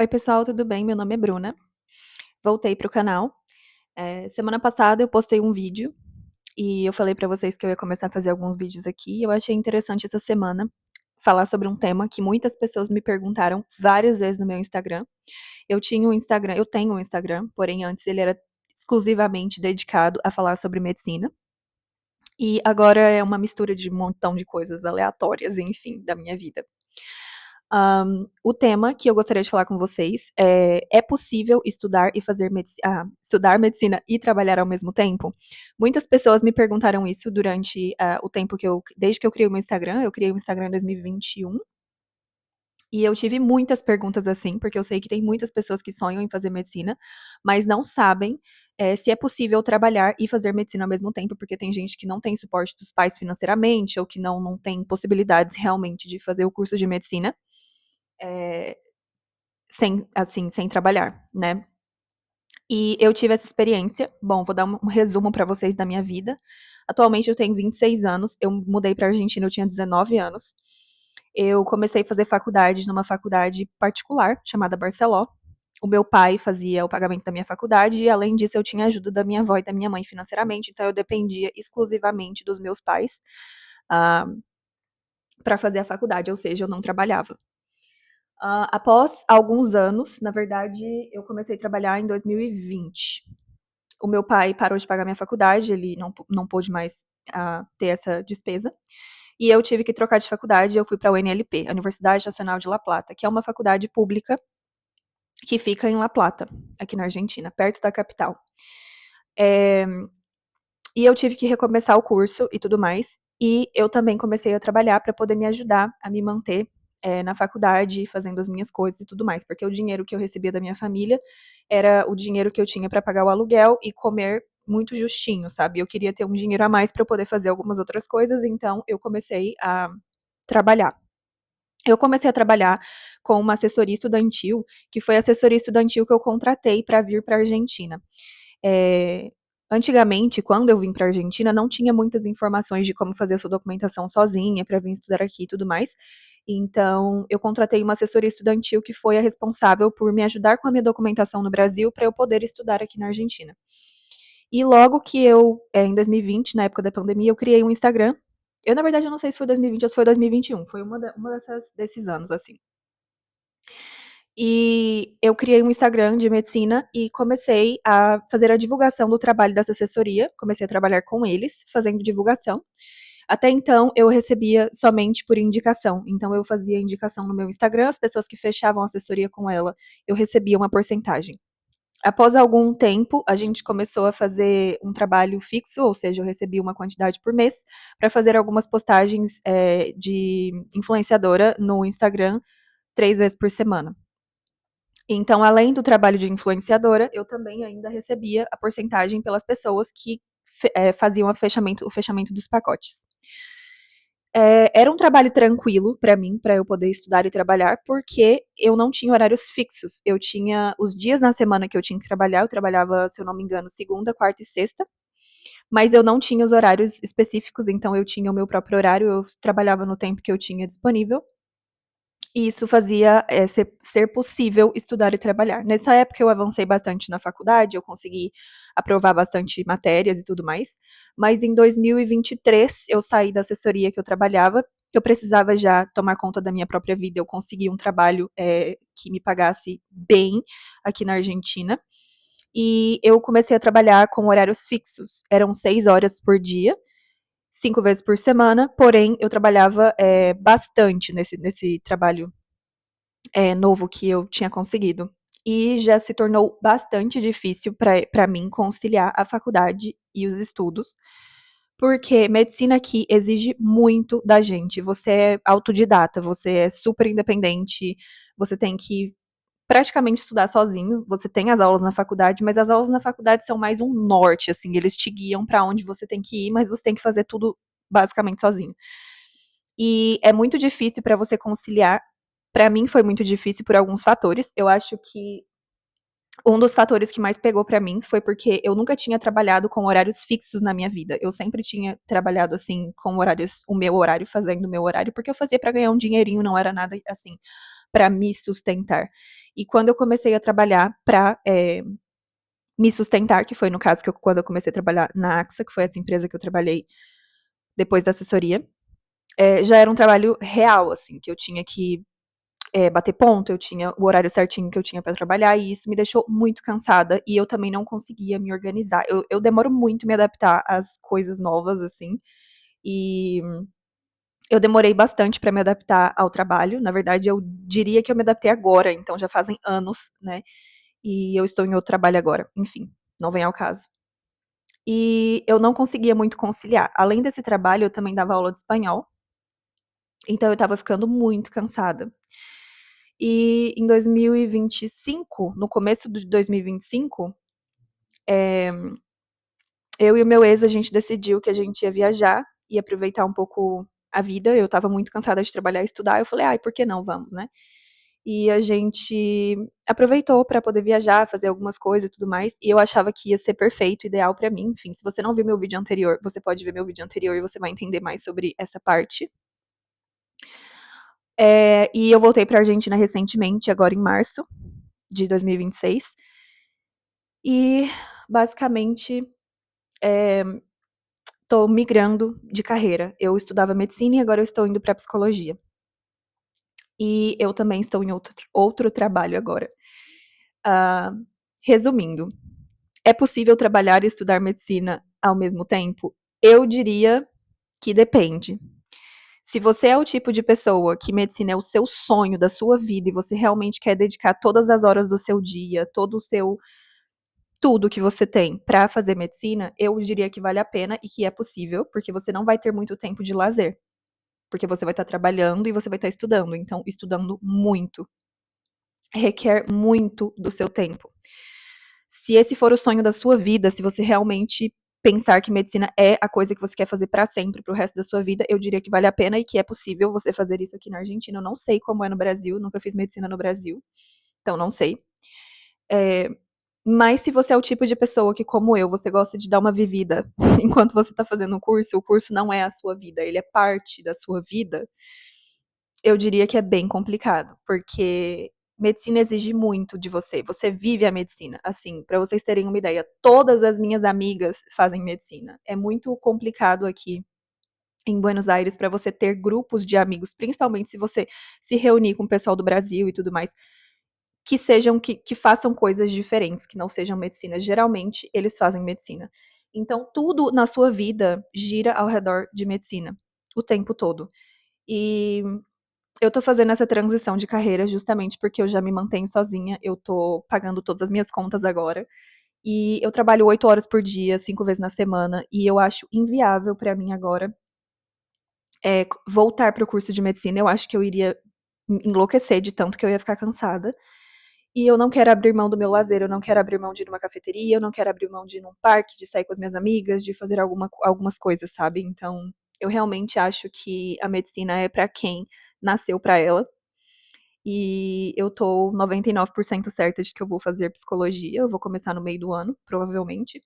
Oi, pessoal, tudo bem? Meu nome é Bruna. Voltei pro canal. Semana passada eu postei um vídeo e eu falei pra vocês que eu ia começar a fazer alguns vídeos aqui. Eu achei interessante essa semana falar sobre um tema que muitas pessoas me perguntaram várias vezes no meu Instagram. Eu tenho um Instagram, porém antes ele era exclusivamente dedicado a falar sobre medicina. E agora é uma mistura de um montão de coisas aleatórias, enfim, da minha vida. O tema que eu gostaria de falar com vocês é possível estudar e estudar medicina e trabalhar ao mesmo tempo? Muitas pessoas me perguntaram isso durante o tempo desde que eu criei o meu Instagram. Eu criei o Instagram em 2021 e eu tive muitas perguntas assim, porque eu sei que tem muitas pessoas que sonham em fazer medicina, mas não sabem se é possível trabalhar e fazer medicina ao mesmo tempo, porque tem gente que não tem suporte dos pais financeiramente ou que não tem possibilidades realmente de fazer o curso de medicina é, sem trabalhar, né? E eu tive essa experiência. Bom, vou dar um resumo para vocês da minha vida. Atualmente eu tenho 26 anos, eu mudei para a Argentina, eu tinha 19 anos. Eu comecei a fazer faculdade numa faculdade particular chamada Barceló. O meu pai fazia o pagamento da minha faculdade e, além disso, eu tinha a ajuda da minha avó e da minha mãe financeiramente, então eu dependia exclusivamente dos meus pais para fazer a faculdade, ou seja, eu não trabalhava. Após alguns anos, na verdade, eu comecei a trabalhar em 2020. O meu pai parou de pagar minha faculdade, ele não pôde mais ter essa despesa. E eu tive que trocar de faculdade, eu fui para a UNLP, a Universidade Nacional de La Plata, que é uma faculdade pública que fica em La Plata, aqui na Argentina, perto da capital. É, e eu tive que recomeçar o curso e tudo mais. E eu também comecei a trabalhar para poder me ajudar a me manter na faculdade, fazendo as minhas coisas e tudo mais, porque o dinheiro que eu recebia da minha família era o dinheiro que eu tinha para pagar o aluguel e comer muito justinho, sabe? Eu queria ter um dinheiro a mais para poder fazer algumas outras coisas, então eu comecei a trabalhar. Eu comecei a trabalhar com uma assessoria estudantil, que foi a assessoria estudantil que eu contratei para vir para a Argentina. É, Antigamente, quando eu vim para a Argentina, não tinha muitas informações de como fazer a sua documentação sozinha para vir estudar aqui e tudo mais. Então, eu contratei uma assessoria estudantil que foi a responsável por me ajudar com a minha documentação no Brasil para eu poder estudar aqui na Argentina. E logo que em 2020, na época da pandemia, eu criei um Instagram. Eu, na verdade, eu não sei se foi 2020 ou se foi 2021. Foi desses anos, assim. E eu criei um Instagram de medicina e comecei a fazer a divulgação do trabalho dessa assessoria. Comecei a trabalhar com eles, fazendo divulgação. Até então, eu recebia somente por indicação. Então, eu fazia indicação no meu Instagram, as pessoas que fechavam a assessoria com ela, eu recebia uma porcentagem. Após algum tempo, a gente começou a fazer um trabalho fixo, ou seja, eu recebia uma quantidade por mês, para fazer algumas postagens de influenciadora no Instagram 3 vezes por semana. Então, além do trabalho de influenciadora, eu também ainda recebia a porcentagem pelas pessoas que faziam o fechamento dos pacotes. Era um trabalho tranquilo para mim, para eu poder estudar e trabalhar, porque eu não tinha horários fixos. Eu tinha os dias na semana que eu tinha que trabalhar, eu trabalhava, se eu não me engano, segunda, quarta e sexta, mas eu não tinha os horários específicos, então eu tinha o meu próprio horário, eu trabalhava no tempo que eu tinha disponível. E isso fazia ser possível estudar e trabalhar. Nessa época eu avancei bastante na faculdade, eu consegui aprovar bastante matérias e tudo mais, mas em 2023 eu saí da assessoria que eu trabalhava, que eu precisava já tomar conta da minha própria vida, eu consegui um trabalho que me pagasse bem aqui na Argentina, e eu comecei a trabalhar com horários fixos, eram 6 horas por dia, 5 vezes por semana, porém eu trabalhava bastante nesse trabalho novo que eu tinha conseguido. E já se tornou bastante difícil para mim conciliar a faculdade e os estudos, porque medicina aqui exige muito da gente. Você é autodidata, você é super independente, você tem que praticamente estudar sozinho. Você tem as aulas na faculdade, mas as aulas na faculdade são mais um norte, assim, eles te guiam para onde você tem que ir, mas você tem que fazer tudo basicamente sozinho. E é muito difícil para você conciliar. Para mim foi muito difícil por alguns fatores. Eu acho que um dos fatores que mais pegou para mim foi porque eu nunca tinha trabalhado com horários fixos na minha vida. Eu sempre tinha trabalhado assim com horários, o meu horário, fazendo o meu horário, porque eu fazia para ganhar um dinheirinho, não era nada assim para me sustentar. E quando eu comecei a trabalhar para me sustentar, que foi no caso quando eu comecei a trabalhar na AXA, que foi essa empresa que eu trabalhei depois da assessoria, já era um trabalho real, assim, que eu tinha que bater ponto, eu tinha o horário certinho que eu tinha para trabalhar, e isso me deixou muito cansada, e eu também não conseguia me organizar. Eu demoro muito me adaptar às coisas novas, assim, e eu demorei bastante para me adaptar ao trabalho. Na verdade, eu diria que eu me adaptei agora, então já fazem anos, né? E eu estou em outro trabalho agora. Enfim, não vem ao caso. E eu não conseguia muito conciliar. Além desse trabalho, eu também dava aula de espanhol. Então eu estava ficando muito cansada. E em 2025, no começo de 2025, eu e o meu ex, a gente decidiu que a gente ia viajar e aproveitar um pouco a vida. Eu estava muito cansada de trabalhar e estudar. Eu falei, ai, por que não? Vamos, né? E a gente aproveitou para poder viajar, fazer algumas coisas e tudo mais. E eu achava que ia ser perfeito, ideal para mim. Enfim, se você não viu meu vídeo anterior, você pode ver meu vídeo anterior e você vai entender mais sobre essa parte. E eu voltei pra Argentina recentemente, agora em março de 2026. E basicamente tô migrando de carreira. Eu estudava medicina e agora eu estou indo para psicologia. E eu também estou em outro trabalho agora. Ah, resumindo, é possível trabalhar e estudar medicina ao mesmo tempo? Eu diria que depende. Se você é o tipo de pessoa que medicina é o seu sonho da sua vida e você realmente quer dedicar todas as horas do seu dia, todo o seu tudo que você tem para fazer medicina, eu diria que vale a pena e que é possível, porque você não vai ter muito tempo de lazer, porque você vai estar trabalhando e você vai estar estudando, então estudando muito requer muito do seu tempo. Se esse for o sonho da sua vida, se você realmente pensar que medicina é a coisa que você quer fazer para sempre, pro resto da sua vida, eu diria que vale a pena e que é possível você fazer isso aqui na Argentina. Eu não sei como é no Brasil, nunca fiz medicina no Brasil, então não sei. Mas se você é o tipo de pessoa que, como eu, você gosta de dar uma vivida enquanto você tá fazendo o curso não é a sua vida, ele é parte da sua vida, eu diria que é bem complicado, porque medicina exige muito de você. Você vive a medicina. Assim, para vocês terem uma ideia, todas as minhas amigas fazem medicina. É muito complicado aqui em Buenos Aires para você ter grupos de amigos, principalmente se você se reunir com o pessoal do Brasil e tudo mais, que sejam que façam coisas diferentes, que não sejam medicina. Geralmente eles fazem medicina. Então tudo na sua vida gira ao redor de medicina o tempo todo. E eu tô fazendo essa transição de carreira justamente porque eu já me mantenho sozinha, eu tô pagando todas as minhas contas agora. E eu trabalho 8 horas por dia, 5 vezes na semana, e eu acho inviável pra mim agora voltar pro curso de medicina. Eu acho que eu iria enlouquecer de tanto que eu ia ficar cansada. E eu não quero abrir mão do meu lazer, eu não quero abrir mão de ir numa cafeteria, eu não quero abrir mão de ir num parque, de sair com as minhas amigas, de fazer algumas coisas, sabe? Então, eu realmente acho que a medicina é pra quem nasceu pra ela. E eu tô 99% certa de que eu vou fazer psicologia. Eu vou começar no meio do ano, provavelmente.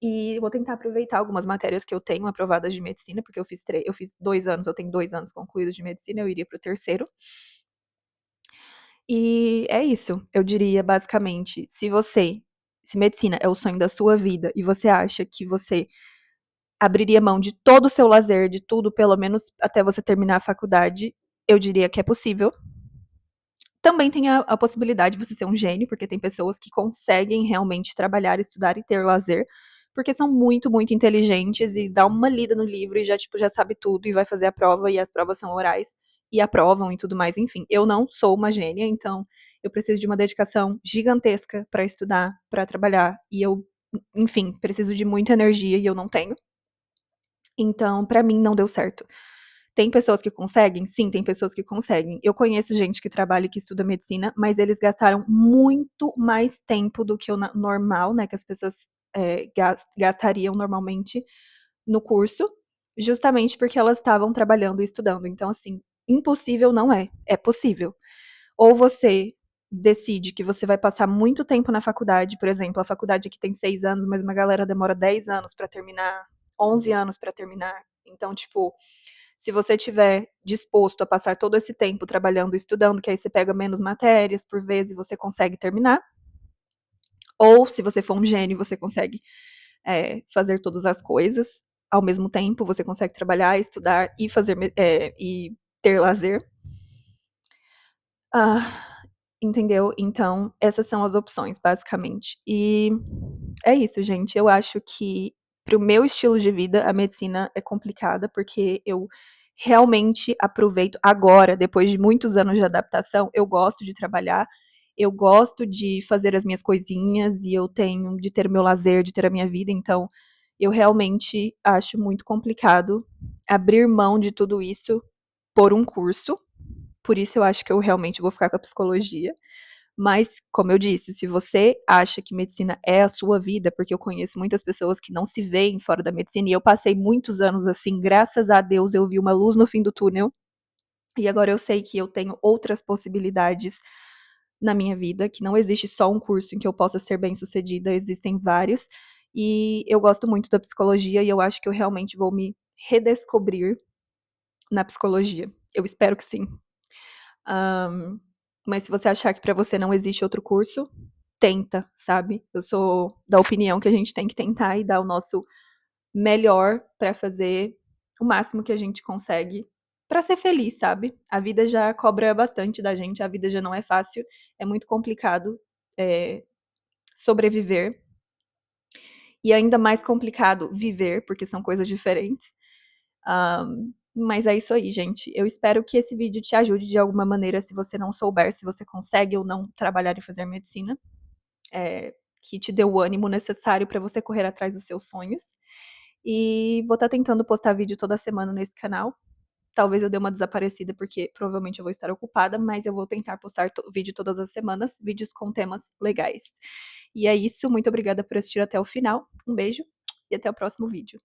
E vou tentar aproveitar algumas matérias que eu tenho aprovadas de medicina, porque eu fiz 2 anos, eu tenho 2 anos concluídos de medicina, eu iria pro terceiro. E é isso. Eu diria basicamente, se medicina é o sonho da sua vida e você acha que você abriria mão de todo o seu lazer, de tudo, pelo menos até você terminar a faculdade, eu diria que é possível. Também tem a possibilidade de você ser um gênio, porque tem pessoas que conseguem realmente trabalhar, estudar e ter lazer, porque são muito, muito inteligentes e dá uma lida no livro e já, tipo, já sabe tudo e vai fazer a prova e as provas são orais e aprovam e tudo mais, enfim. Eu não sou uma gênia, então eu preciso de uma dedicação gigantesca para estudar, para trabalhar e eu, enfim, preciso de muita energia e eu não tenho. Então, para mim não deu certo. Tem pessoas que conseguem? Sim, tem pessoas que conseguem. Eu conheço gente que trabalha e que estuda medicina, mas eles gastaram muito mais tempo do que o normal, né? Que as pessoas gastariam normalmente no curso, justamente porque elas estavam trabalhando e estudando. Então, assim, impossível não é. É possível. Ou você decide que você vai passar muito tempo na faculdade, por exemplo, a faculdade aqui tem 6 anos, mas uma galera demora 10 anos para terminar, 11 anos para terminar. Então, tipo, Se você tiver disposto a passar todo esse tempo trabalhando e estudando, que aí você pega menos matérias por vez e você consegue terminar. Ou se você for um gênio, você consegue fazer todas as coisas ao mesmo tempo, você consegue trabalhar, estudar e e ter lazer. Entendeu? Então, essas são as opções, basicamente. E é isso, gente. Eu acho que, para o meu estilo de vida, a medicina é complicada, porque eu realmente aproveito agora, depois de muitos anos de adaptação, eu gosto de trabalhar, eu gosto de fazer as minhas coisinhas e eu tenho de ter o meu lazer, de ter a minha vida, então eu realmente acho muito complicado abrir mão de tudo isso por um curso. Por isso eu acho que eu realmente vou ficar com a psicologia. Mas, como eu disse, se você acha que medicina é a sua vida, porque eu conheço muitas pessoas que não se veem fora da medicina, e eu passei muitos anos assim, graças a Deus eu vi uma luz no fim do túnel, e agora eu sei que eu tenho outras possibilidades na minha vida, que não existe só um curso em que eu possa ser bem-sucedida, existem vários, e eu gosto muito da psicologia e eu acho que eu realmente vou me redescobrir na psicologia. Eu espero que sim. Mas se você achar que para você não existe outro curso, tenta, sabe? Eu sou da opinião que a gente tem que tentar e dar o nosso melhor para fazer o máximo que a gente consegue para ser feliz, sabe? A vida já cobra bastante da gente, a vida já não é fácil, é muito complicado sobreviver e ainda mais complicado viver, porque são coisas diferentes. Mas é isso aí, gente. Eu espero que esse vídeo te ajude de alguma maneira, se você não souber se você consegue ou não trabalhar e fazer medicina. Que te dê o ânimo necessário para você correr atrás dos seus sonhos. E vou estar tentando postar vídeo toda semana nesse canal. Talvez eu dê uma desaparecida, porque provavelmente eu vou estar ocupada, mas eu vou tentar postar vídeo todas as semanas, vídeos com temas legais. E é isso, muito obrigada por assistir até o final. Um beijo e até o próximo vídeo.